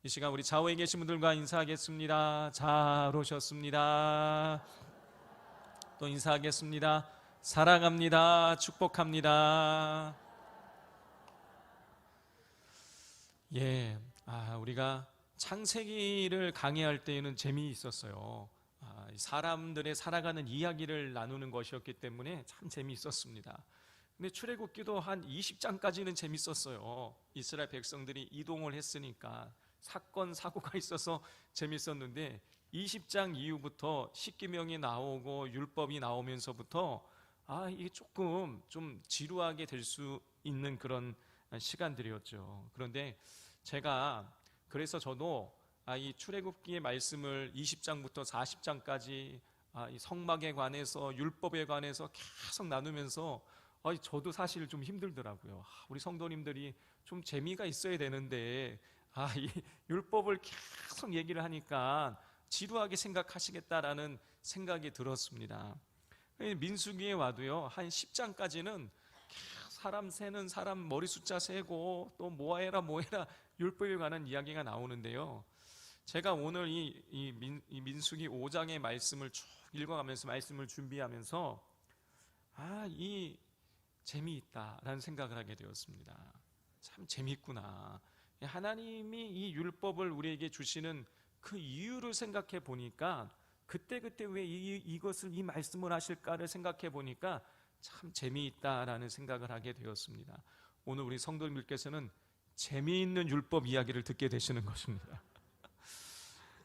이 시간 우리 좌우에 계신 분들과 인사하겠습니다. 잘 오셨습니다. 또 인사하겠습니다. 사랑합니다. 축복합니다. 예, 우리가 창세기를 강의할 때에는 재미있었어요. 사람들의 살아가는 이야기를 나누는 것이었기 때문에 참 재미있었습니다. 근데 출애굽기도 한 20장까지는 재밌었어요. 이스라엘 백성들이 이동을 했으니까 사건 사고가 있어서 재밌었는데 20장 이후부터 십계명이 나오고 율법이 나오면서부터 이게 조금 좀 지루하게 될 수 있는 그런 시간들이었죠. 그런데 그래서 저도 이 출애굽기의 말씀을 20장부터 40장까지 이 성막에 관해서 율법에 관해서 계속 나누면서 저도 사실 좀 힘들더라고요. 우리 성도님들이 좀 재미가 있어야 되는데 이 율법을 계속 얘기를 하니까 지루하게 생각하시겠다라는 생각이 들었습니다. 민수기에 와도요, 한 10장까지는 사람 세는 사람 머리 숫자 세고 또 뭐해라 율법에 관한 이야기가 나오는데요, 제가 오늘 이 민수기 5장의 말씀을 쭉 읽어가면서 말씀을 준비하면서 이 재미있다라는 생각을 하게 되었습니다. 참 재미있구나. 하나님이 이 율법을 우리에게 주시는 그 이유를 생각해 보니까 그때 왜 이것을 이 말씀을 하실까를 생각해 보니까 참 재미있다라는 생각을 하게 되었습니다. 오늘 우리 성도님들께서는 재미있는 율법 이야기를 듣게 되시는 것입니다.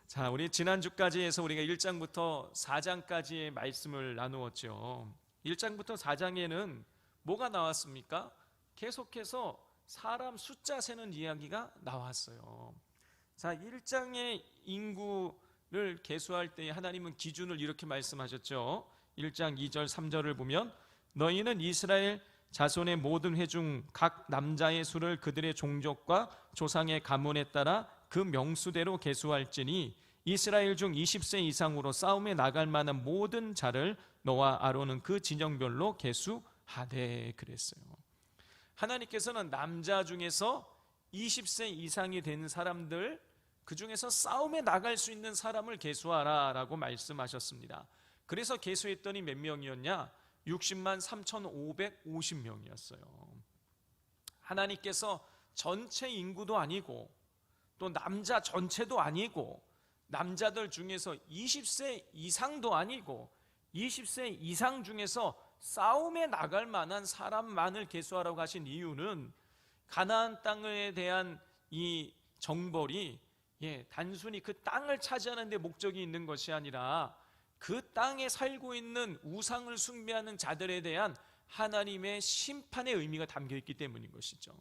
자, 우리 지난주까지 해서 우리가 1장부터 4장까지의 말씀을 나누었죠. 1장부터 4장에는 뭐가 나왔습니까? 계속해서 사람 숫자 세는 이야기가 나왔어요. 자, 1장의 인구를 계수할 때 하나님은 기준을 이렇게 말씀하셨죠. 1장 2절 3절을 보면 너희는 이스라엘 자손의 모든 회중 각 남자의 수를 그들의 종족과 조상의 가문에 따라 그 명수대로 계수할지니 이스라엘 중 20세 이상으로 싸움에 나갈 만한 모든 자를 너와 아론은 그 진영별로 계수하되 그랬어요. 하나님께서는 남자 중에서 20세 이상이 된 사람들, 그 중에서 싸움에 나갈 수 있는 사람을 계수하라 라고 말씀하셨습니다. 그래서 계수했더니 몇 명이었냐? 60만 3,550명이었어요. 하나님께서 전체 인구도 아니고 또 남자 전체도 아니고 남자들 중에서 20세 이상도 아니고 20세 이상 중에서 싸움에 나갈 만한 사람만을 계수하라고 하신 이유는 가나안 땅에 대한 이 정벌이 단순히 그 땅을 차지하는 데 목적이 있는 것이 아니라 그 땅에 살고 있는 우상을 숭배하는 자들에 대한 하나님의 심판의 의미가 담겨 있기 때문인 것이죠.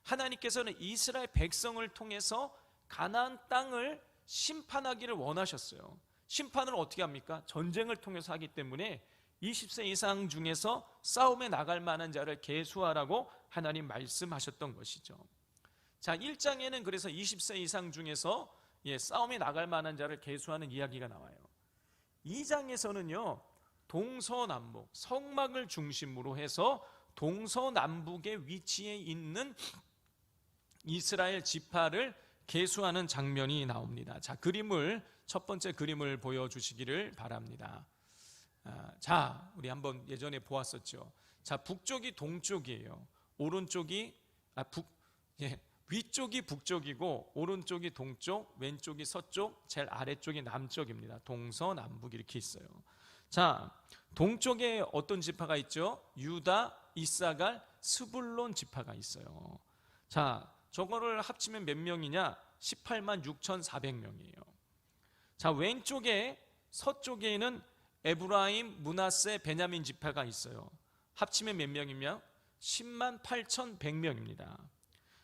하나님께서는 이스라엘 백성을 통해서 가나안 땅을 심판하기를 원하셨어요. 심판을 어떻게 합니까? 전쟁을 통해서 하기 때문에 20세 이상 중에서 싸움에 나갈 만한 자를 계수하라고 하나님 말씀하셨던 것이죠. 자, 1장에는 그래서 20세 이상 중에서 싸움에 나갈 만한 자를 계수하는 이야기가 나와요. 2장에서는요, 동서남북, 성막을 중심으로 해서 동서남북의 위치에 있는 이스라엘 지파를 계수하는 장면이 나옵니다. 자, 첫 번째 그림을 보여주시기를 바랍니다. 자, 우리 한번 예전에 보았었죠. 자, 북쪽이 동쪽이에요. 위쪽이 북쪽이고 오른쪽이 동쪽, 왼쪽이 서쪽, 제일 아래쪽이 남쪽입니다. 동서남북 이렇게 있어요. 자, 동쪽에 어떤 지파가 있죠? 유다, 이사갈, 스불론 지파가 있어요. 자, 저거를 합치면 몇 명이냐? 18만 6,400명이에요. 자, 왼쪽에 서쪽에는 에브라임, 므낫세, 베냐민 지파가 있어요. 합치면 몇 명이며? 10만 8,100명입니다.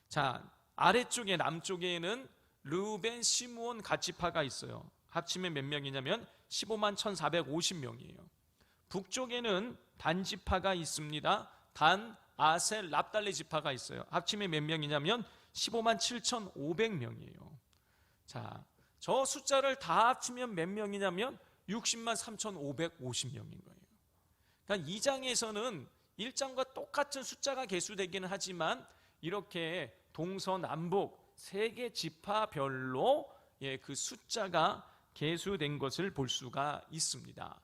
자, 아래쪽에 남쪽에는 르우벤, 시므온, 갓 지파가 있어요. 합치면 몇 명이냐면 15만 1,450명이에요. 북쪽에는 단 지파가 있습니다. 단, 아셀, 납달리 지파가 있어요. 합치면 몇 명이냐면 15만 7,500명이에요. 자, 저 숫자를 다 합치면 몇 명이냐면 60만 3,550명인 거예요. 그러니까 2장에서는 1장과 똑같은 숫자가 계수되기는 하지만 이렇게 동서남북 세 개 지파별로 그 숫자가 계수된 것을 볼 수가 있습니다.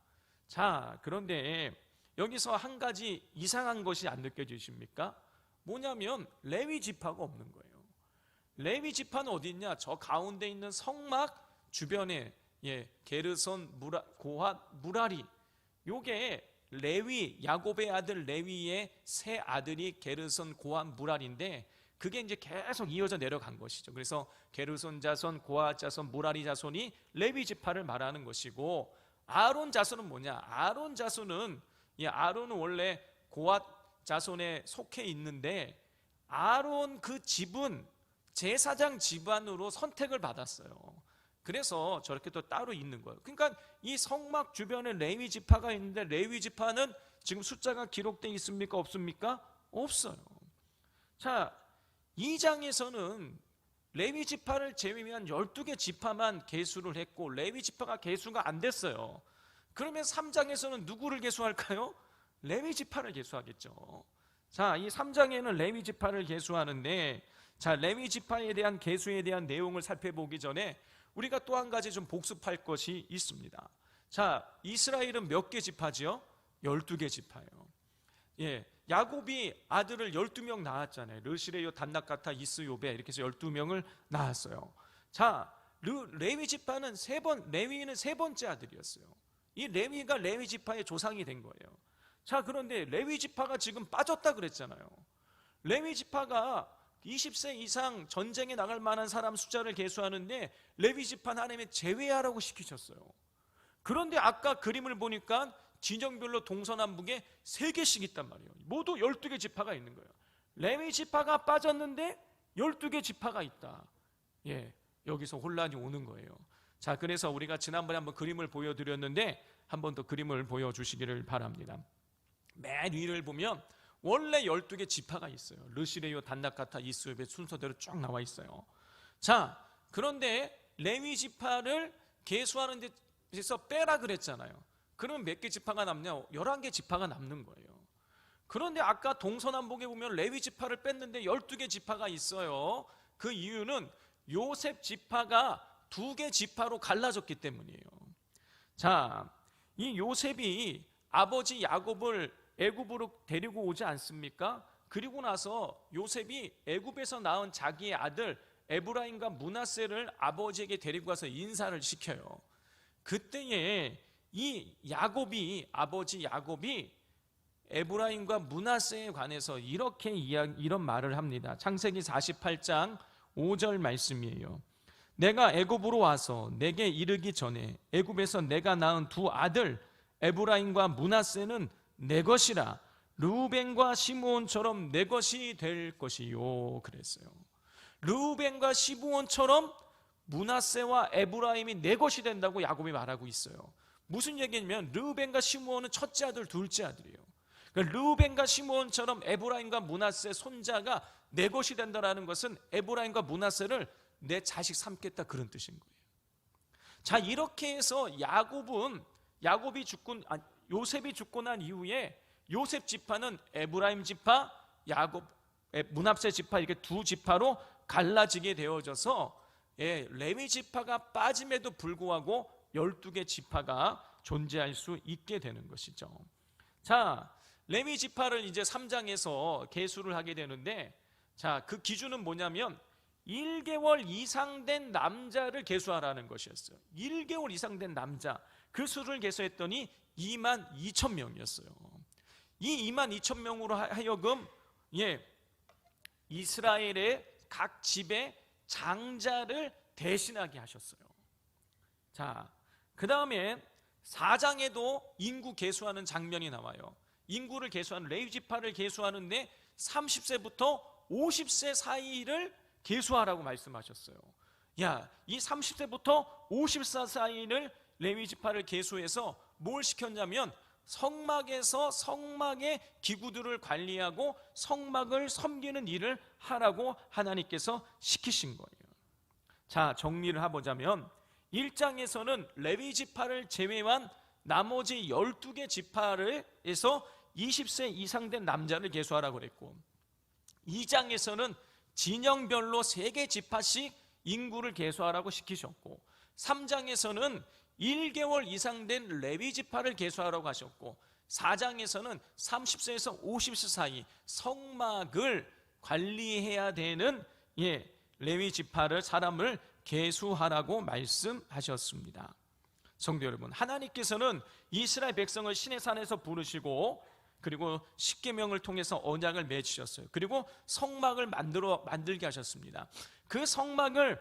자, 그런데 여기서 한 가지 이상한 것이 안 느껴지십니까? 뭐냐면 레위 지파가 없는 거예요. 레위 지파는 어디 있냐? 저 가운데 있는 성막 주변에 게르손, 고핫, 무라리, 요게 레위, 야곱의 아들 레위의 세 아들이 게르손, 고핫, 무라리인데 그게 이제 계속 이어져 내려간 것이죠. 그래서 게르손 자손, 고핫 자손, 무라리 자손이 레위 지파를 말하는 것이고, 아론 자손은 뭐냐? 아론 자손은 아론은 원래 고핫 자손에 속해 있는데 아론 그 집은 제사장 집안으로 선택을 받았어요. 그래서 저렇게 또 따로 있는 거예요. 그러니까 이 성막 주변에 레위 지파가 있는데 레위 지파는 지금 숫자가 기록되어 있습니까? 없습니까? 없어요. 자, 2장에서는 레위 지파를 제외한 12개 지파만 계수를 했고 레위 지파가 계수가 안 됐어요. 그러면 3장에서는 누구를 계수할까요? 레위 지파를 계수하겠죠. 자, 이 3장에는 레위 지파를 계수하는데, 자, 레위 지파에 대한 계수에 대한 내용을 살펴보기 전에 우리가 또 한 가지 좀 복습할 것이 있습니다. 자, 이스라엘은 몇 개 지파지요? 12개 지파예요. 야곱이 아들을 12명 낳았잖아요. 르시레요, 단낙가타, 이스요베 이렇게 해서 12명을 낳았어요. 자, 레위 지파는 레위는 세 번째 아들이었어요. 이 레위가 레위 지파의 조상이 된 거예요. 자, 그런데 레위 지파가 지금 빠졌다 그랬잖아요. 레위 지파가 20세 이상 전쟁에 나갈 만한 사람 숫자를 계수하는데 레위 지파는 하나님이 제외하라고 시키셨어요. 그런데 아까 그림을 보니까 진영별로 동서남북에 3개씩 있단 말이에요. 모두 12개 지파가 있는 거예요. 레위 지파가 빠졌는데 12개 지파가 있다. 여기서 혼란이 오는 거예요. 자, 그래서 우리가 지난번에 한번 그림을 보여드렸는데 한 번 더 그림을 보여주시기를 바랍니다. 맨 위를 보면 원래 12개 지파가 있어요. 르시레요, 단낙가타, 이스요베 순서대로 쭉 나와 있어요. 자, 그런데 레위 지파를 계수하는 데서 빼라 그랬잖아요. 그러면 몇 개 지파가 남냐? 11개 지파가 남는 거예요. 그런데 아까 동서남북에 보면 레위 지파를 뺐는데 12개 지파가 있어요. 그 이유는 요셉 지파가 2개 지파로 갈라졌기 때문이에요. 자, 이 요셉이 아버지 야곱을 애굽으로 데리고 오지 않습니까? 그리고 나서 요셉이 애굽에서 낳은 자기의 아들 에브라임과 므낫세를 아버지에게 데리고 가서 인사를 시켜요. 그때에 이 아버지 야곱이 에브라임과 므낫세에 관해서 이런 말을 합니다. 창세기 48장 5절 말씀이에요. 내가 애굽으로 와서 내게 이르기 전에 애굽에서 내가 낳은 2 아들 에브라임과 므낫세는 내 것이라 르우벤과 시므온처럼 내 것이 될 것이요 그랬어요. 르우벤과 시므온처럼 므낫세와 에브라임이 내 것이 된다고 야곱이 말하고 있어요. 무슨 얘기냐면 르우벤과 시므온은 첫째 아들, 둘째 아들이에요. 그러니까 르우벤과 시므온처럼 에브라임과 므낫세 손자가 내 것이 된다라는 것은 에브라임과 므낫세를 내 자식 삼겠다 그런 뜻인 거예요. 자, 이렇게 해서 요셉이 죽고 난 이후에 요셉 지파는 에브라임 지파, 므낫세 지파 이렇게 2 지파로 갈라지게 되어져서 레위 지파가 빠짐에도 불구하고 12개 지파가 존재할 수 있게 되는 것이죠. 자, 레위 지파를 이제 3장에서 계수를 하게 되는데, 자, 그 기준은 뭐냐면 1개월 이상 된 남자를 계수하라는 것이었어요. 1개월 이상 된 남자, 그 수를 계수했더니 22,000명이었어요. 이 22,000명으로 하여금 이스라엘의 각 집의 장자를 대신하게 하셨어요. 자, 그 다음에 4장에도 인구 계수하는 장면이 나와요. 인구를 계수하는 레위 지파를 계수하는데 30세부터 50세 사이를 계수하라고 말씀하셨어요. 이 30세부터 50세 사이를 레위 지파를 계수해서 뭘 시켰냐면 성막에서 성막의 기구들을 관리하고 성막을 섬기는 일을 하라고 하나님께서 시키신 거예요. 자, 정리를 해보자면 1장에서는 레위 지파를 제외한 나머지 12개 지파에서 20세 이상 된 남자를 계수하라고 그랬고, 2장에서는 진영별로 3개 지파씩 인구를 계수하라고 시키셨고, 3장에서는 1개월 이상 된 레위 지파를 계수하라고 하셨고, 4장에서는 30세에서 50세 사이 성막을 관리해야 되는 레위 지파를 사람을 계수하라고 말씀하셨습니다. 성도 여러분, 하나님께서는 이스라엘 백성을 시내산에서 부르시고 그리고 십계명을 통해서 언약을 맺으셨어요. 그리고 성막을 만들게 하셨습니다. 그 성막을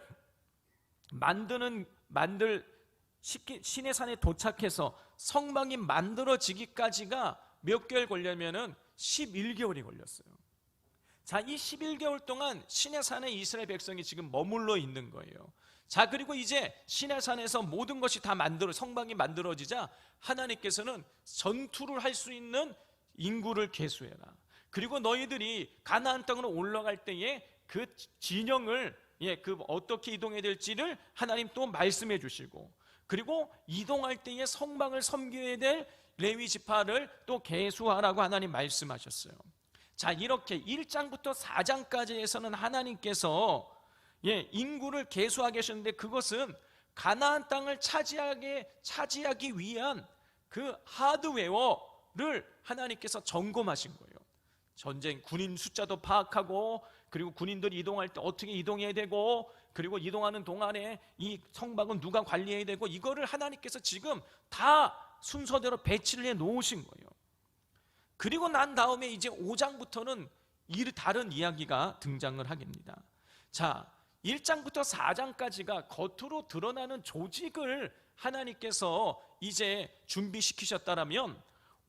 시내산에 도착해서 성막이 만들어지기까지가 몇 개월 걸려면은 11개월이 걸렸어요. 자, 이 11개월 동안 시내산에 이스라엘 백성이 지금 머물러 있는 거예요. 자, 그리고 이제 시내산에서 모든 것이 다 성막이 만들어지자 하나님께서는 전투를 할 수 있는 인구를 계수해라. 그리고 너희들이 가나안 땅으로 올라갈 때에 그 진영을 어떻게 이동해야 될지를 하나님 또 말씀해 주시고, 그리고 이동할 때에 성막을 섬겨야 될 레위 지파를 또 계수하라고 하나님 말씀하셨어요. 자, 이렇게 1장부터 4장까지에서는 하나님께서 인구를 계수하게 하셨는데, 그것은 가나안 땅을 차지하기 위한 그 하드웨어를 하나님께서 점검하신 거예요. 전쟁 군인 숫자도 파악하고, 그리고 군인들이 이동할 때 어떻게 이동해야 되고, 그리고 이동하는 동안에 이 성막은 누가 관리해야 되고, 이거를 하나님께서 지금 다 순서대로 배치를 해 놓으신 거예요. 그리고 난 다음에 이제 5장부터는 다른 이야기가 등장을 하겠습니다. 자, 1장부터 4장까지가 겉으로 드러나는 조직을 하나님께서 이제 준비시키셨다라면,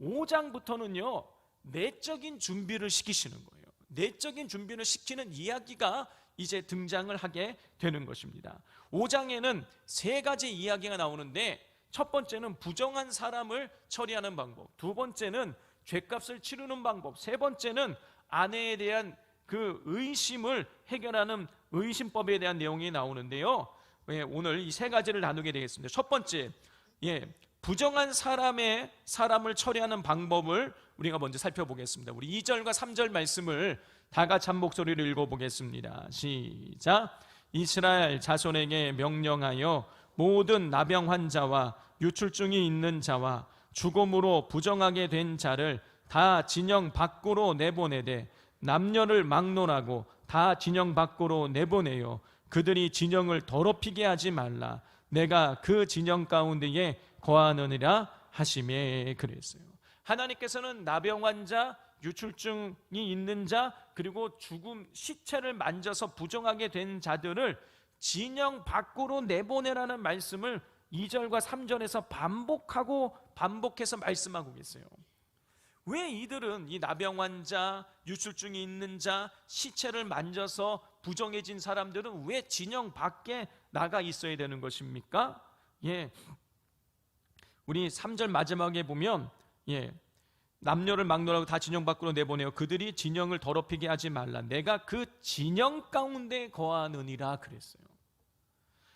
5장부터는요 내적인 준비를 시키시는 거예요. 내적인 준비를 시키는 이야기가 이제 등장을 하게 되는 것입니다. 5장에는 3가지 이야기가 나오는데, 첫 번째는 부정한 사람을 처리하는 방법, 두 번째는 죄값을 치르는 방법, 세 번째는 아내에 대한 그 의심을 해결하는 의심법에 대한 내용이 나오는데요, 오늘 이 3가지를 나누게 되겠습니다. 첫 번째, 부정한 사람을 처리하는 방법을 우리가 먼저 살펴보겠습니다. 우리 2절과 3절 말씀을 다 같이 한 목소리로 읽어보겠습니다. 시작. 이스라엘 자손에게 명령하여 모든 나병 환자와 유출증이 있는 자와 죽음으로 부정하게 된 자를 다 진영 밖으로 내보내되, 남녀를 막론하고 다 진영 밖으로 내보내요. 그들이 진영을 더럽히게 하지 말라. 내가 그 진영 가운데에 거하느니라 하시매. 그랬어요. 하나님께서는 나병 환자, 유출증이 있는 자, 그리고 시체를 만져서 부정하게 된 자들을 진영 밖으로 내보내라는 말씀을 2절과 3절에서 반복해서 말씀하고 계세요. 왜 이들은 이 나병 환자, 유출증이 있는 자, 시체를 만져서 부정해진 사람들은 왜 진영 밖에 나가 있어야 되는 것입니까? 우리 3절 마지막에 보면 남녀를 막론하고 다 진영 밖으로 내보내요. 그들이 진영을 더럽히게 하지 말라. 내가 그 진영 가운데 거하느니라 그랬어요.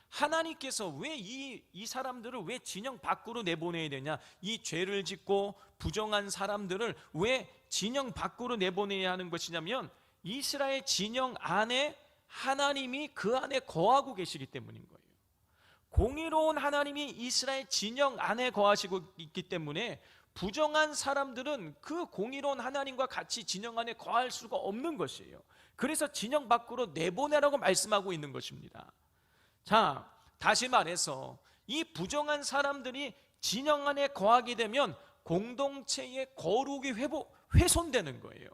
하나님께서 왜 이 사람들을 왜 진영 밖으로 내보내야 되냐? 이 죄를 짓고 부정한 사람들을 왜 진영 밖으로 내보내야 하는 것이냐면, 이스라엘 진영 안에 하나님이 그 안에 거하고 계시기 때문인 거예요. 공의로운 하나님이 이스라엘 진영 안에 거하시고 있기 때문에 부정한 사람들은 그 공의로운 하나님과 같이 진영 안에 거할 수가 없는 것이에요. 그래서 진영 밖으로 내보내라고 말씀하고 있는 것입니다. 자, 다시 말해서 이 부정한 사람들이 진영 안에 거하게 되면 공동체의 거룩이 훼손되는 거예요.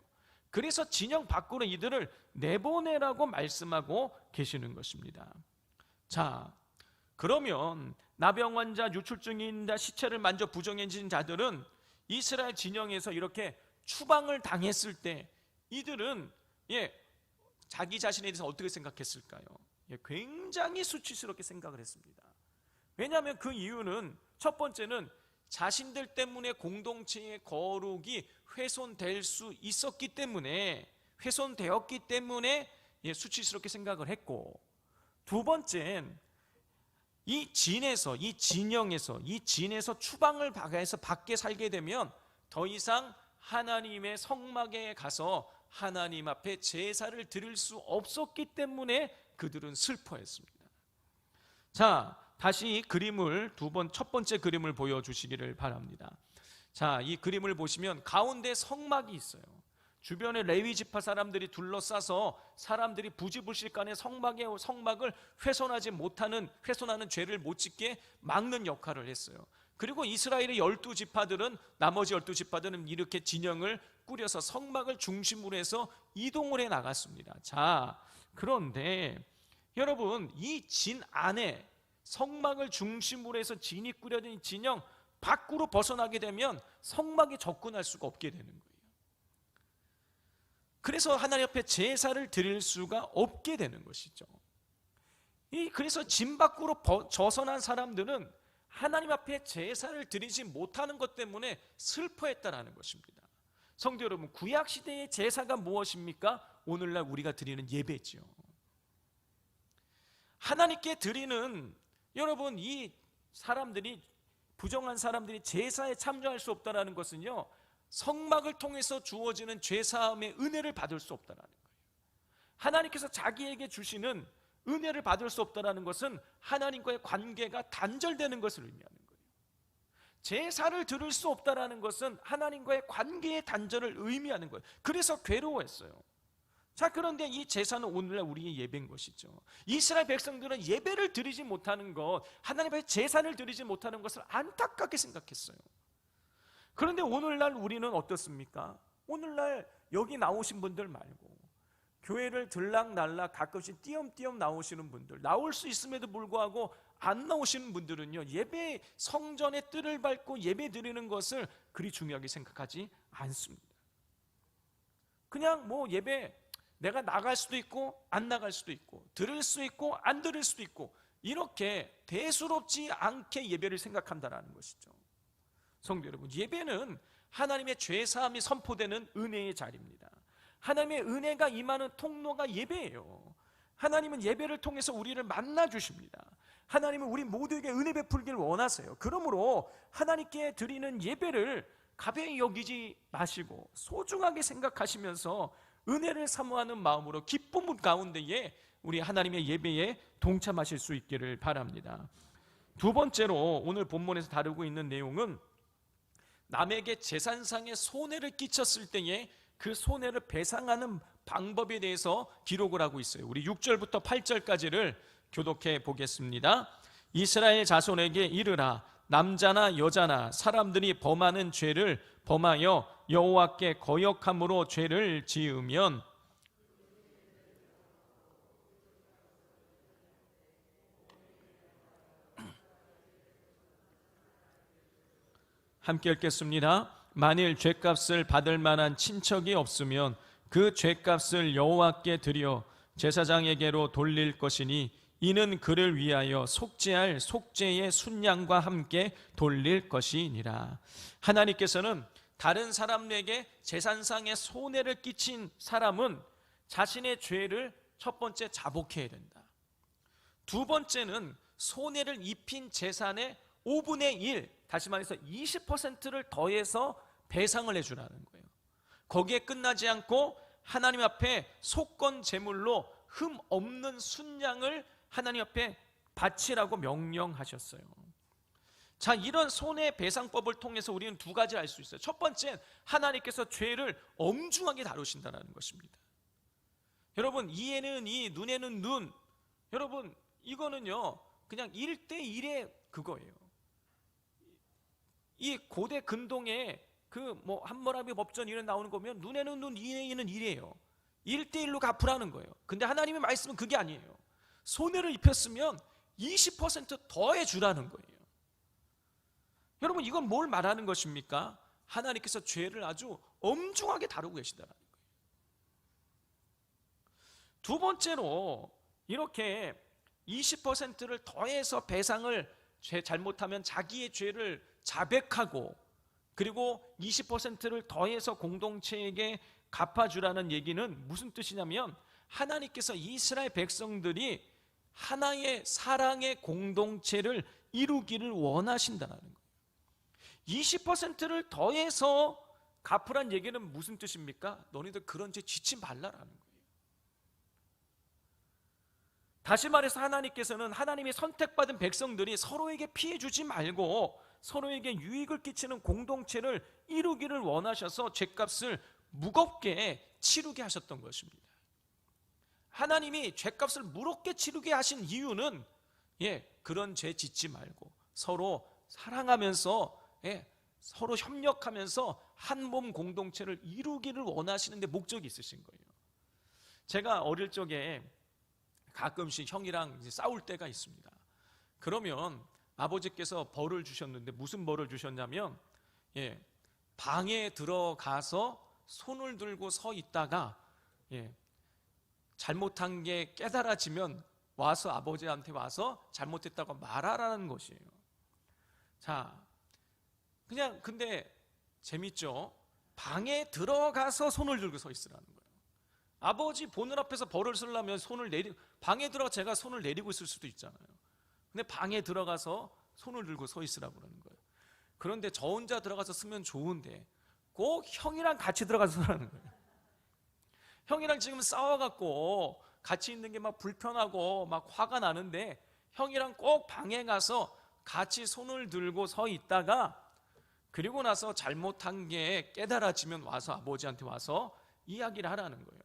그래서 진영 밖으로 이들을 내보내라고 말씀하고 계시는 것입니다. 자, 그러면 나병 환자, 유출증이 있는 자, 시체를 만져 부정해진 자들은 이스라엘 진영에서 이렇게 추방을 당했을 때 이들은 자기 자신에 대해서 어떻게 생각했을까요? 굉장히 수치스럽게 생각을 했습니다. 왜냐하면 그 이유는, 첫 번째는 자신들 때문에 공동체의 거룩이 훼손될 수 있었기 때문에, 훼손되었기 때문에 수치스럽게 생각을 했고, 두 번째는 이 진영에서 추방을 해서 밖에 살게 되면 더 이상 하나님의 성막에 가서 하나님 앞에 제사를 드릴 수 없었기 때문에 그들은 슬퍼했습니다. 자, 다시 그림을 첫 번째 그림을 보여주시기를 바랍니다. 자, 이 그림을 보시면 가운데 성막이 있어요. 주변에 레위 지파 사람들이 둘러싸서 사람들이 부지불식간에 성막을 훼손하는 죄를 못 짓게 막는 역할을 했어요. 그리고 이스라엘의 12지파들은 나머지 12지파들은 이렇게 진영을 꾸려서 성막을 중심으로 해서 이동을 해 나갔습니다. 자, 그런데 여러분, 이 진 안에 성막을 중심으로 해서 진이 꾸려진 진영 밖으로 벗어나게 되면 성막에 접근할 수가 없게 되는 거예요. 그래서 하나님 앞에 제사를 드릴 수가 없게 되는 것이죠. 그래서 진 밖으로 벗어난 사람들은 하나님 앞에 제사를 드리지 못하는 것 때문에 슬퍼했다라는 것입니다. 성도 여러분, 구약 시대의 제사가 무엇입니까? 오늘날 우리가 드리는 예배죠. 하나님께 드리는, 여러분, 이 사람들이, 부정한 사람들이 제사에 참여할 수 없다는 것은요, 성막을 통해서 주어지는 죄사함의 은혜를 받을 수 없다는 거예요. 하나님께서 자기에게 주시는 은혜를 받을 수 없다는 것은 하나님과의 관계가 단절되는 것을 의미하는 거예요. 제사를 드릴 수 없다는 것은 하나님과의 관계의 단절을 의미하는 거예요. 그래서 괴로워했어요. 자, 그런데 이 제사는 오늘날 우리의 예배인 것이죠. 이스라엘 백성들은 예배를 드리지 못하는 것, 하나님 앞에 제사를 드리지 못하는 것을 안타깝게 생각했어요. 그런데 오늘날 우리는 어떻습니까? 오늘날 여기 나오신 분들 말고 교회를 들락날락 가끔씩 띄엄띄엄 나오시는 분들, 나올 수 있음에도 불구하고 안 나오시는 분들은요, 예배 성전의 뜰을 밟고 예배 드리는 것을 그리 중요하게 생각하지 않습니다. 그냥 뭐 예배 내가 나갈 수도 있고 안 나갈 수도 있고 들을 수 있고 안 들을 수도 있고 이렇게 대수롭지 않게 예배를 생각한다는 것이죠. 성도 여러분, 예배는 하나님의 죄사함이 선포되는 은혜의 자리입니다. 하나님의 은혜가 임하는 통로가 예배예요. 하나님은 예배를 통해서 우리를 만나 주십니다. 하나님은 우리 모두에게 은혜 베풀기를 원하세요. 그러므로 하나님께 드리는 예배를 가벼이 여기지 마시고 소중하게 생각하시면서 은혜를 사모하는 마음으로 기쁨 가운데에 우리 하나님의 예배에 동참하실 수 있기를 바랍니다. 두 번째로 오늘 본문에서 다루고 있는 내용은 남에게 재산상의 손해를 끼쳤을 때에 그 손해를 배상하는 방법에 대해서 기록을 하고 있어요. 우리 6절부터 8절까지를 교독해 보겠습니다. 이스라엘 자손에게 이르라, 남자나 여자나 사람들이 범하는 죄를 범하여 여호와께 거역함으로 죄를 지으면 함께 읽겠습니다. 만일 죄값을 받을 만한 친척이 없으면 그 죄값을 여호와께 드려 제사장에게로 돌릴 것이니 이는 그를 위하여 속죄할 속죄의 순양과 함께 돌릴 것이니라. 하나님께서는 다른 사람에게 재산상의 손해를 끼친 사람은 자신의 죄를 첫 번째 자복해야 된다. 두 번째는 손해를 입힌 재산의 5분의 1, 다시 말해서 20%를 더해서 배상을 해주라는 거예요. 거기에 끝나지 않고 하나님 앞에 속건 제물로 흠 없는 순양을 하나님 앞에 바치라고 명령하셨어요. 자, 이런 손해배상법을 통해서 우리는 두 가지 알 수 있어요. 첫 번째는 하나님께서 죄를 엄중하게 다루신다는 것입니다. 여러분, 이에는 이, 눈에는 눈, 여러분 이거는요 그냥 1대1의 그거예요. 이 고대 근동에 그 뭐 함무라비 법전 이런 나오는 거 보면 눈에는 눈, 이에는 이래요. 1대1로 갚으라는 거예요. 근데 하나님의 말씀은 그게 아니에요. 손해를 입혔으면 20% 더해 주라는 거예요. 여러분, 이건 뭘 말하는 것입니까? 하나님께서 죄를 아주 엄중하게 다루고 계시다는 거예요. 두 번째로 이렇게 20%를 더해서 배상을 잘못하면 자기의 죄를 자백하고 그리고 20%를 더해서 공동체에게 갚아주라는 얘기는 무슨 뜻이냐면 하나님께서 이스라엘 백성들이 하나의 사랑의 공동체를 이루기를 원하신다는 거예요. 20%를 더해서 갚으란 얘기는 무슨 뜻입니까? 너희들 그런 죄 짓지 말라라는 거예요. 다시 말해서 하나님께서는 하나님이 선택받은 백성들이 서로에게 피해 주지 말고 서로에게 유익을 끼치는 공동체를 이루기를 원하셔서 죄값을 무겁게 치르게 하셨던 것입니다. 하나님이 죄값을 무겁게 치르게 하신 이유는 그런 죄 짓지 말고 서로 사랑하면서 서로 협력하면서 한 몸 공동체를 이루기를 원하시는 데 목적이 있으신 거예요. 제가 어릴 적에 가끔씩 형이랑 이제 싸울 때가 있습니다. 그러면 아버지께서 벌을 주셨는데 무슨 벌을 주셨냐면 방에 들어가서 손을 들고 서 있다가 잘못한 게 깨달아지면 와서 아버지한테 와서 잘못했다고 말하라는 것이에요. 자, 그냥 근데 재밌죠? 방에 들어가서 손을 들고 서 있으라는 거예요. 아버지 보는 앞에서 벌을 쓰려면 방에 들어가 제가 손을 내리고 있을 수도 있잖아요. 근데 방에 들어가서 손을 들고 서 있으라고 그러는 거예요. 그런데 저 혼자 들어가서 쓰면 좋은데 꼭 형이랑 같이 들어가서 쓰라는 거예요. 형이랑 지금 싸워갖고 같이 있는 게 막 불편하고 막 화가 나는데 형이랑 꼭 방에 가서 같이 손을 들고 서 있다가 그리고 나서 잘못한 게 깨달아지면 와서 아버지한테 와서 이야기를 하라는 거예요.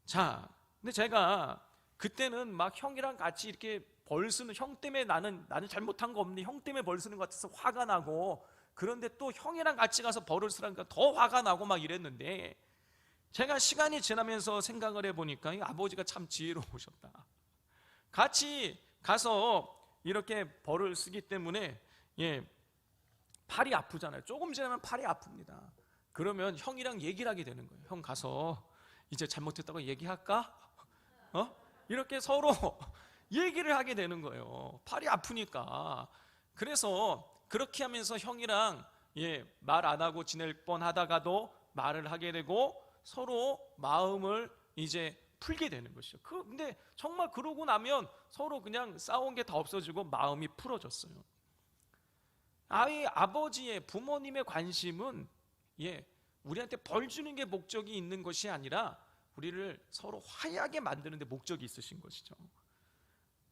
자, 근데 제가 그때는 막 형이랑 같이 이렇게 벌 쓰는, 형 때문에 나는 잘못한 거 없는데 형 때문에 벌 쓰는 것 같아서 화가 나고, 그런데 또 형이랑 같이 가서 벌을 쓰라니까 더 화가 나고 막 이랬는데, 제가 시간이 지나면서 생각을 해보니까 이 아버지가 참 지혜로우셨다. 같이 가서 이렇게 벌을 쓰기 때문에 팔이 아프잖아요. 조금 지나면 팔이 아픕니다. 그러면 형이랑 얘기를 하게 되는 거예요. 형 가서 이제 잘못했다고 얘기할까? 이렇게 서로 얘기를 하게 되는 거예요. 팔이 아프니까. 그래서 그렇게 하면서 형이랑 말 안 하고 지낼 뻔하다가도 말을 하게 되고 서로 마음을 이제 풀게 되는 것이죠. 근데 정말 그러고 나면 서로 그냥 싸운 게 다 없어지고 마음이 풀어졌어요. 아버지의, 부모님의 관심은 우리한테 벌 주는 게 목적이 있는 것이 아니라 우리를 서로 화해하게 만드는 데 목적이 있으신 것이죠.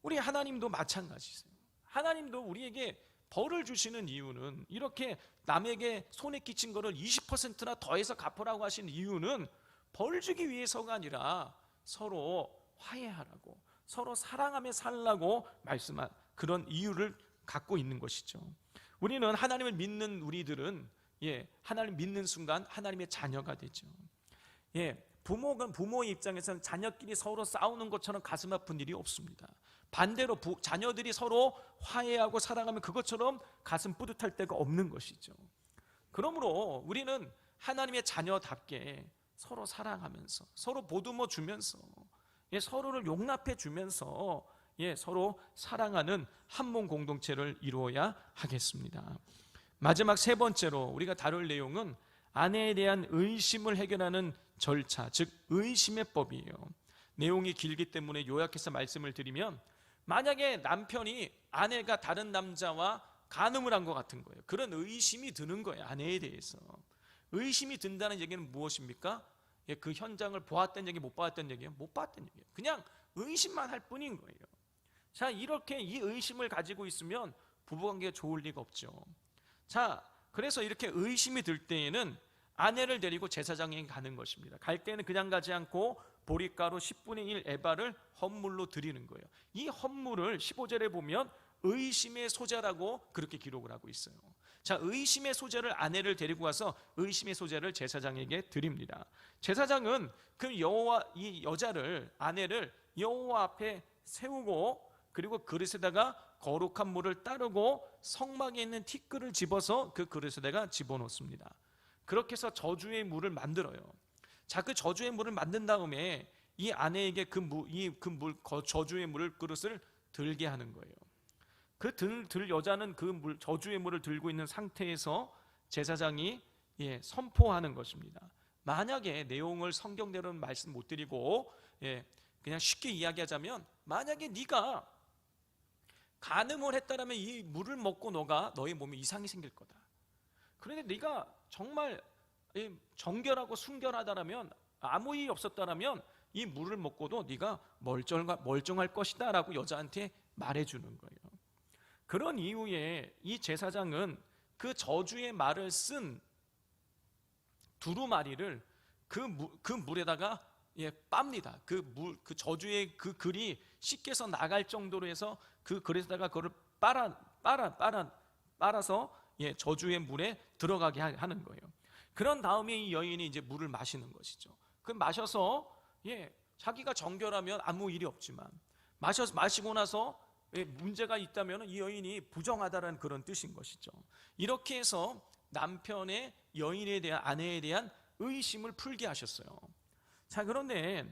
우리 하나님도 마찬가지세요. 하나님도 우리에게 벌을 주시는 이유는, 이렇게 남에게 손에 끼친 거를 20%나 더해서 갚으라고 하신 이유는 벌 주기 위해서가 아니라 서로 화해하라고, 서로 사랑하며 살라고 말씀한 그런 이유를 갖고 있는 것이죠. 우리는 하나님을 믿는 우리들은 하나님 믿는 순간 하나님의 자녀가 되죠. 부모의 입장에서는 자녀끼리 서로 싸우는 것처럼 가슴 아픈 일이 없습니다. 반대로 자녀들이 서로 화해하고 사랑하면 그것처럼 가슴 뿌듯할 데가 없는 것이죠. 그러므로 우리는 하나님의 자녀답게 서로 사랑하면서, 서로 보듬어 주면서, 서로를 용납해 주면서 서로 사랑하는 한몸 공동체를 이루어야 하겠습니다. 마지막 세 번째로 우리가 다룰 내용은 아내에 대한 의심을 해결하는 절차, 즉 의심의 법이에요. 내용이 길기 때문에 요약해서 말씀을 드리면, 만약에 남편이 아내가 다른 남자와 간음을 한 것 같은 거예요. 그런 의심이 드는 거예요. 아내에 대해서 의심이 든다는 얘기는 무엇입니까? 그 현장을 보았다는 얘기, 못 보았다는 얘기예요? 못 봤다는 얘기예요. 그냥 의심만 할 뿐인 거예요. 자, 이렇게 이 의심을 가지고 있으면 부부관계가 좋을 리가 없죠. 자, 그래서 이렇게 의심이 들 때에는 아내를 데리고 제사장에 가는 것입니다. 갈 때는 그냥 가지 않고 보리가루 10분의 1 에바를 헌물로 드리는 거예요. 이 헌물을 15절에 보면 의심의 소자라고 그렇게 기록을 하고 있어요. 자, 의심의 소자를, 아내를 데리고 와서 의심의 소자를 제사장에게 드립니다. 제사장은 이 여자를, 아내를 여호와 앞에 세우고, 그리고 그릇에다가 거룩한 물을 따르고 성막에 있는 티끌을 집어서 그 그릇에다가 집어넣습니다. 그렇게 해서 저주의 물을 만들어요. 자, 그 저주의 물을 만든 다음에 이 아내에게 저주의 물을, 그릇을 들게 하는 거예요. 여자는 저주의 물을 들고 있는 상태에서 제사장이 선포하는 것입니다. 만약에 내용을 성경대로는 말씀 못 드리고 그냥 쉽게 이야기하자면, 만약에 네가 간음을 했다라면 이 물을 먹고 너의 몸에 이상이 생길 거다. 그런데 네가 정말 정결하고 순결하다라면, 아무 일이 없었다라면 이 물을 먹고도 네가 멀쩡할 것이다 라고 여자한테 말해주는 거예요. 그런 이후에 이 제사장은 그 저주의 말을 쓴 두루마리를 그 물에다가 빱니다. 그 저주의 그 글이 씻겨서 나갈 정도로 해서 그 글에다가 그걸 빨아서 저주의 물에 들어가게 하는 거예요. 그런 다음에 이 여인이 이제 물을 마시는 것이죠. 그 마셔서 자기가 정결하면 아무 일이 없지만 마시고 나서 문제가 있다면 이 여인이 부정하다라는 그런 뜻인 것이죠. 이렇게 해서 남편의 여인에 대한, 아내에 대한 의심을 풀게 하셨어요. 자, 그런데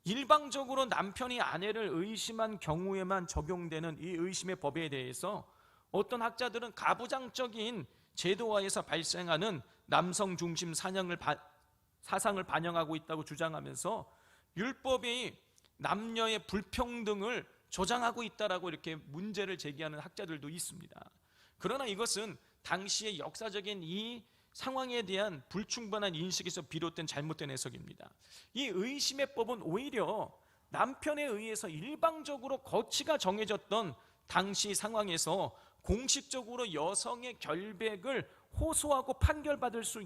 일방적으로 남편이 아내를 의심한 경우에만 적용되는 이 의심의 법에 대해서 어떤 학자들은 가부장적인 제도화에서 발생하는 남성 중심 사상을 반영하고 있다고 주장하면서 율법이 남녀의 불평등을 조장하고 있다라고 이렇게 문제를 제기하는 학자들도 있습니다. 그러나 이것은 당시의 역사적인 이 상황에 대한 불충분한 인식에서 비롯된 잘못된 해석입니다. 이 의심의 법은 오히려 남편에 의해서 일방적으로 거치가 정해졌던 당시 상황에서 공식적으로 여성의 결백을 호소하고 판결받을 수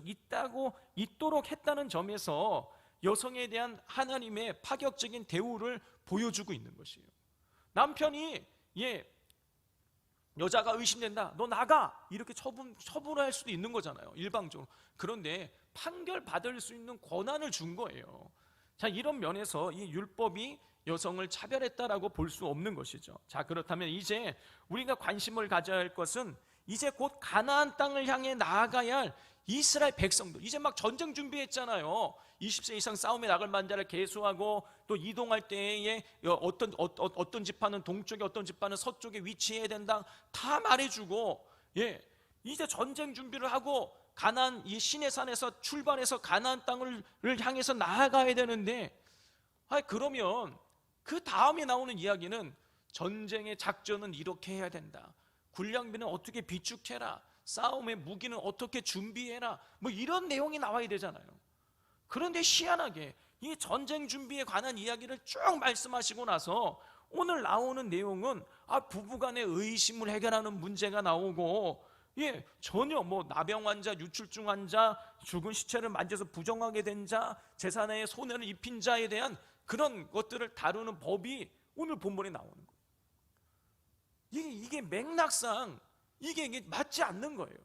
있도록 했다는 점에서 여성에 대한 하나님의 파격적인 대우를 보여주고 있는 것이에요. 남편이 여자가 의심된다, 너 나가, 이렇게 처분할 수도 있는 거잖아요, 일방적으로. 그런데 판결받을 수 있는 권한을 준 거예요. 자, 이런 면에서 이 율법이 여성을 차별했다라고 볼 수 없는 것이죠. 자, 그렇다면 이제 우리가 관심을 가져야 할 것은 이제 곧 가나안 땅을 향해 나아가야 할 이스라엘 백성들, 이제 막 전쟁 준비했잖아요. 20세 이상 싸움에 나갈 만자를 계수하고 또 이동할 때에 어떤 지파는 동쪽에 어떤 지파는 서쪽에 위치해야 된다 다 말해주고, 이제 전쟁 준비를 하고 가나안 이 시내산에서 출발해서 가나안 땅을 향해서 나아가야 되는데, 그러면 그 다음에 나오는 이야기는 전쟁의 작전은 이렇게 해야 된다, 군량비는 어떻게 비축해라, 싸움의 무기는 어떻게 준비해라, 뭐 이런 내용이 나와야 되잖아요. 그런데 희한하게 이 전쟁 준비에 관한 이야기를 쭉 말씀하시고 나서 오늘 나오는 내용은 부부간의 의심을 해결하는 문제가 나오고, 전혀 나병 환자, 유출증 환자, 죽은 시체를 만져서 부정하게 된 자, 재산에 손해를 입힌 자에 대한 그런 것들을 다루는 법이 오늘 본문에 나오는 거예요. 이게 맥락상 이게 맞지 않는 거예요.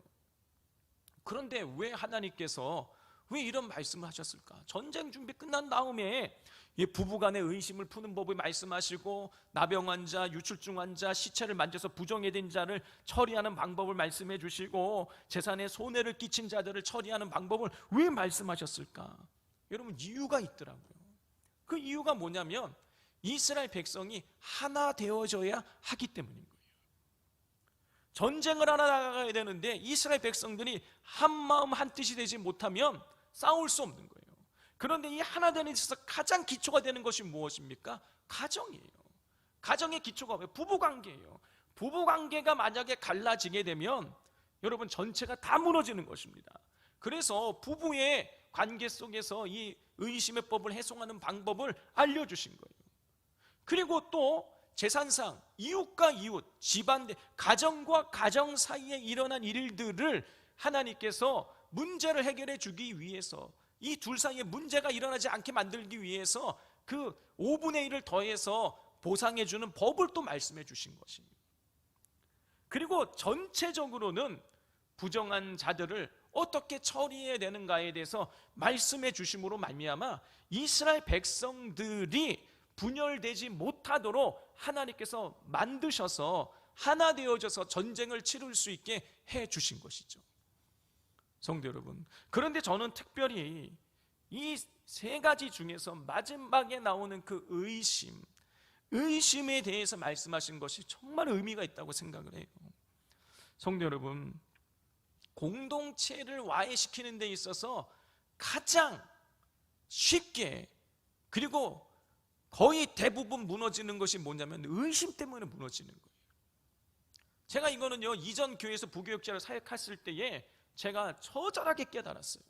그런데 왜 하나님께서 왜 이런 말씀을 하셨을까? 전쟁 준비 끝난 다음에 부부간의 의심을 푸는 법을 말씀하시고, 나병 환자, 유출증 환자, 시체를 만져서 부정해된 자를 처리하는 방법을 말씀해 주시고, 재산에 손해를 끼친 자들을 처리하는 방법을 왜 말씀하셨을까? 여러분, 이유가 있더라고요. 그 이유가 뭐냐면 이스라엘 백성이 하나 되어져야 하기 때문인 거예요. 전쟁을 하나 나가야 되는데 이스라엘 백성들이 한 마음 한 뜻이 되지 못하면 싸울 수 없는 거예요. 그런데 이 하나 되는 데 있어서 가장 기초가 되는 것이 무엇입니까? 가정이에요. 가정의 기초가 뭐예요? 부부관계예요. 부부관계가 만약에 갈라지게 되면 여러분 전체가 다 무너지는 것입니다. 그래서 부부의 관계 속에서 이 의심의 법을 해송하는 방법을 알려주신 거예요. 그리고 또 재산상 이웃과 이웃, 집안, 가정과 가정 사이에 일어난 일들을 하나님께서 문제를 해결해 주기 위해서, 이 둘 사이에 문제가 일어나지 않게 만들기 위해서 그 5분의 1을 더해서 보상해 주는 법을 또 말씀해 주신 것입니다. 그리고 전체적으로는 부정한 자들을 어떻게 처리해야 되는가에 대해서 말씀해 주심으로 말미암아 이스라엘 백성들이 분열되지 못하도록 하나님께서 만드셔서 하나 되어져서 전쟁을 치를 수 있게 해 주신 것이죠. 성도 여러분, 그런데 저는 특별히 이 세 가지 중에서 마지막에 나오는 그 의심에 대해서 말씀하신 것이 정말 의미가 있다고 생각을 해요. 성도 여러분, 공동체를 와해시키는 데 있어서 가장 쉽게, 그리고 거의 대부분 무너지는 것이 뭐냐면 의심 때문에 무너지는 거예요. 제가 이거는요, 이전 교회에서 부교육자로 사역했을 때에 제가 처절하게 깨달았어요.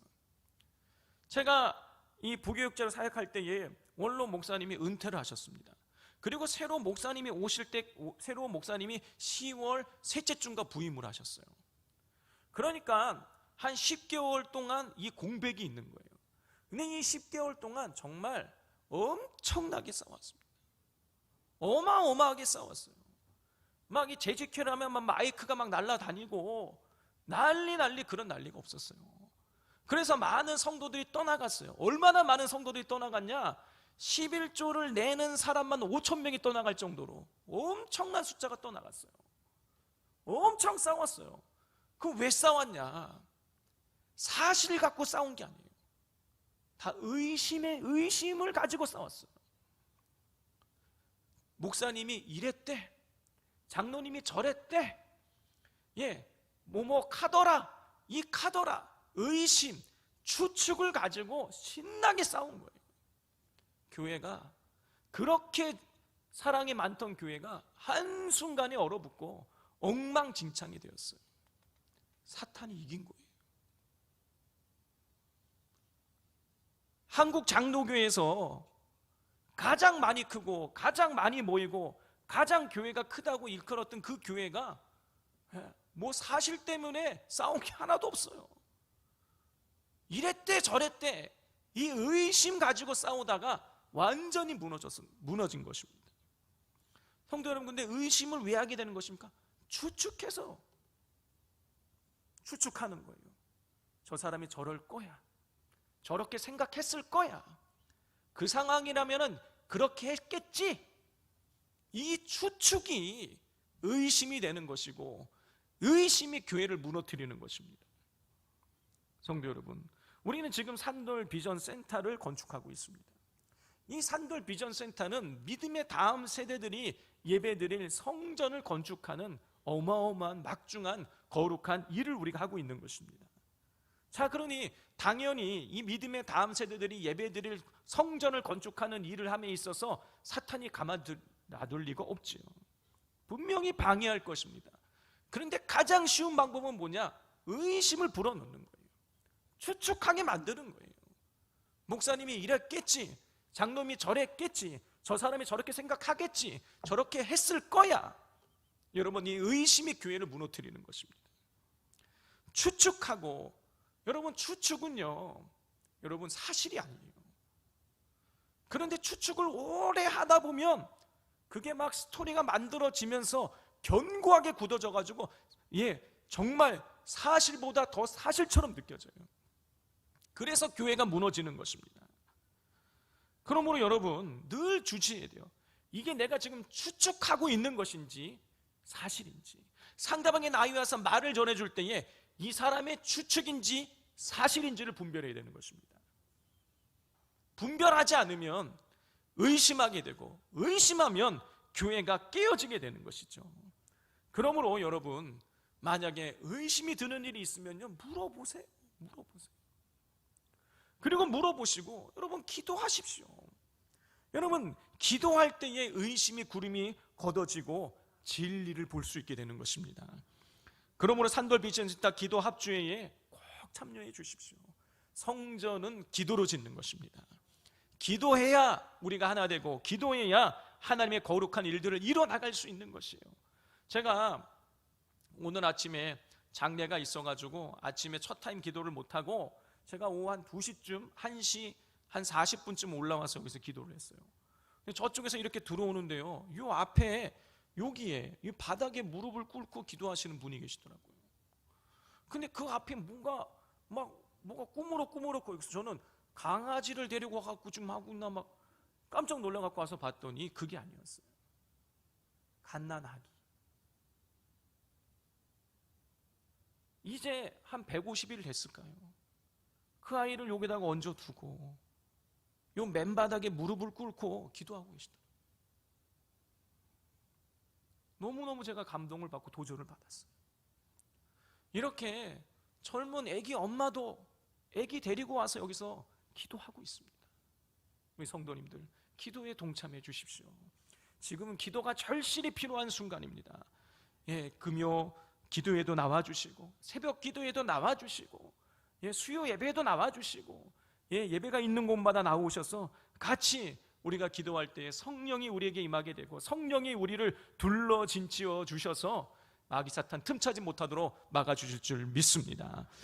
제가 이 부교육자로 사역할 때에 원로 목사님이 은퇴를 하셨습니다. 그리고 새로운 목사님이 오실 때 새로운 목사님이 10월 셋째 주인가 부임을 하셨어요. 그러니까 한 10개월 동안 이 공백이 있는 거예요. 근데 이 10개월 동안 정말 엄청나게 싸웠습니다. 어마어마하게 싸웠어요. 막 이 재직회를 하면 막 마이크가 막 날아다니고 난리 그런 난리가 없었어요. 그래서 많은 성도들이 떠나갔어요. 얼마나 많은 성도들이 떠나갔냐? 11조를 내는 사람만 5천 명이 떠나갈 정도로 엄청난 숫자가 떠나갔어요. 엄청 싸웠어요. 그럼 왜 싸웠냐? 사실 갖고 싸운 게 아니에요. 다 의심을 가지고 싸웠어요. 목사님이 이랬대, 장로님이 저랬대, 뭐뭐 카더라, 이 카더라, 의심, 추측을 가지고 신나게 싸운 거예요. 교회가 그렇게 사랑이 많던 교회가 한순간에 얼어붙고 엉망진창이 되었어요. 사탄이 이긴 거예요. 한국 장로교회에서 가장 많이 크고 가장 많이 모이고 가장 교회가 크다고 일컬었던 그 교회가 뭐 사실 때문에 싸운 게 하나도 없어요. 이랬대 저랬대 이 의심 가지고 싸우다가 완전히 무너진 것입니다. 성도 여러분, 근데 의심을 왜 하게 되는 것입니까? 추측해서 추측하는 거예요. 저 사람이 저럴 거야, 저렇게 생각했을 거야, 그 상황이라면은 그렇게 했겠지. 이 추측이 의심이 되는 것이고 의심이 교회를 무너뜨리는 것입니다. 성도 여러분, 우리는 지금 산돌 비전 센터를 건축하고 있습니다. 이 산돌 비전 센터는 믿음의 다음 세대들이 예배드릴 성전을 건축하는 어마어마한 막중한 거룩한 일을 우리가 하고 있는 것입니다. 자, 그러니 당연히 이 믿음의 다음 세대들이 예배드릴 성전을 건축하는 일을 함에 있어서 사탄이 가만놔둘 리가 없지요. 분명히 방해할 것입니다. 그런데 가장 쉬운 방법은 뭐냐? 의심을 불어넣는 거예요. 추측하게 만드는 거예요. 목사님이 이랬겠지, 장로님이 저랬겠지, 저 사람이 저렇게 생각하겠지, 저렇게 했을 거야. 여러분, 이 의심이 교회를 무너뜨리는 것입니다. 추측하고, 여러분, 추측은요, 여러분, 사실이 아니에요. 그런데 추측을 오래 하다 보면 그게 막 스토리가 만들어지면서 견고하게 굳어져 가지고 정말 사실보다 더 사실처럼 느껴져요. 그래서 교회가 무너지는 것입니다. 그러므로 여러분, 늘 주시해야 돼요. 이게 내가 지금 추측하고 있는 것인지 사실인지. 상대방이 나에 와서 말을 전해줄 때에 이 사람의 추측인지 사실인지를 분별해야 되는 것입니다. 분별하지 않으면 의심하게 되고, 의심하면 교회가 깨어지게 되는 것이죠. 그러므로 여러분, 만약에 의심이 드는 일이 있으면요, 물어보세요. 그리고 물어보시고 여러분 기도하십시오. 여러분, 기도할 때에 의심이 구름이 걷어지고 진리를 볼 수 있게 되는 것입니다. 그러므로 산돌 비전센터 기도 합주회에 꼭 참여해 주십시오. 성전은 기도로 짓는 것입니다. 기도해야 우리가 하나 되고, 기도해야 하나님의 거룩한 일들을 이뤄나갈 수 있는 것이에요. 제가 오늘 아침에 장례가 있어가지고 아침에 첫 타임 기도를 못하고 제가 오후 한 2시쯤, 1시 한 40분쯤 올라와서 여기서 기도를 했어요. 저쪽에서 이렇게 들어오는데요, 요 앞에 여기에 이 바닥에 무릎을 꿇고 기도하시는 분이 계시더라고요. 근데 그 앞에 뭐가 꾸무럭꾸무럭, 그래서 저는 강아지를 데리고 와갖고 좀 하고 있나 막 깜짝 놀라갖고 와서 봤더니 그게 아니었어요. 갓난아기. 이제 한 150일 됐을까요? 그 아이를 여기다가 얹어두고 요 맨바닥에 무릎을 꿇고 기도하고 계시더라고요. 너무너무 제가 감동을 받고 도전을 받았어요. 이렇게 젊은 애기 엄마도 애기 데리고 와서 여기서 기도하고 있습니다. 우리 성도님들, 기도에 동참해 주십시오. 지금은 기도가 절실히 필요한 순간입니다. 금요 기도에도 나와주시고, 새벽 기도에도 나와주시고, 수요 예배에도 나와주시고, 예배가 있는 곳마다 나오셔서 같이 우리가 기도할 때 성령이 우리에게 임하게 되고, 성령이 우리를 둘러 진치어 주셔서 마귀 사탄 틈차지 못하도록 막아주실 줄 믿습니다.